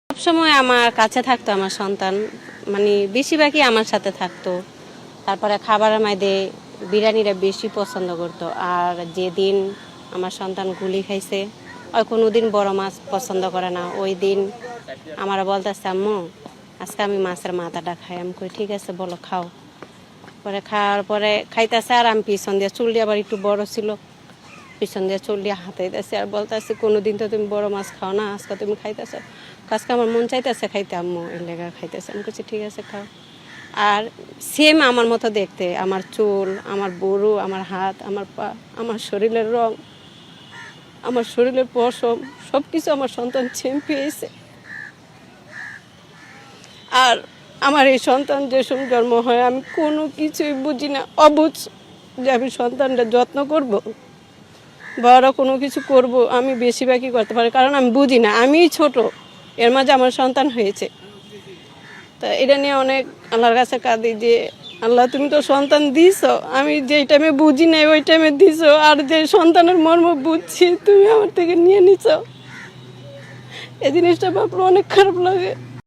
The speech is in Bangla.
সবসময় আমার কাছে থাকতো আমার সন্তান, মানে বেশিরভাগই আমার সাথে থাকতো। তারপরে খাবারের মধ্যে বিরিয়ানিটা বেশি পছন্দ করতো। আর যেদিন আমার সন্তান গুলি খাইছে, ওই কোনো দিন বড় মাছ পছন্দ করে না। ওই দিন আমার বলতেছে, আম্মু আজকে আমি মাছের মাথাটা খাই। আমি কই ঠিক আছে বলো খাও। পরে খাওয়ার পরে খাইতেছে, আর আমি পিছন দিয়ে চুল দিয়ে আবার একটু বড় ছিল, পিছন দিয়ে চুল দিয়ে হাতাইতেছে আর বলতেছে কোনোদিন তো তুমি বড় মাছ খাও না, আজকে তুমি খাইতেছো। আজকে আমার মন চাইতেছে খাইতে, আম্মু এর লেগা খাইতেছে। আমি বলছি ঠিক আছে খাও। আর সেম আমার মতো দেখতে, আমার চুল, আমার বুড়ো, আমার হাত, আমার পা, আমার শরীরের রং, আমার শরীরের পশম সব কিছু আমার সন্তান সেম পেয়েছে। আর আমার এই সন্তান যে সময় জন্ম হয় আমি কোনো কিছুই বুঝি না, অবুঝ যে আমি সন্তানটা যত্ন করব, বড় কোনো কিছু করব আমি বেশিরভাগই করতে পারি, কারণ আমি বুঝি না, আমিই ছোট, এর মাঝে আমার সন্তান হয়েছে। তা এটা নিয়ে অনেক আল্লাহর কাছে কাঁদি যে আল্লাহ তুমি তো সন্তান দিছো, আমি যেই টাইমে বুঝি নাই ওই টাইমে দিছো, আর যে সন্তানের মর্ম বুঝছি তুমি আমার থেকে নিয়ে নিছো। এই জিনিসটা ভাবলে অনেক খারাপ লাগে।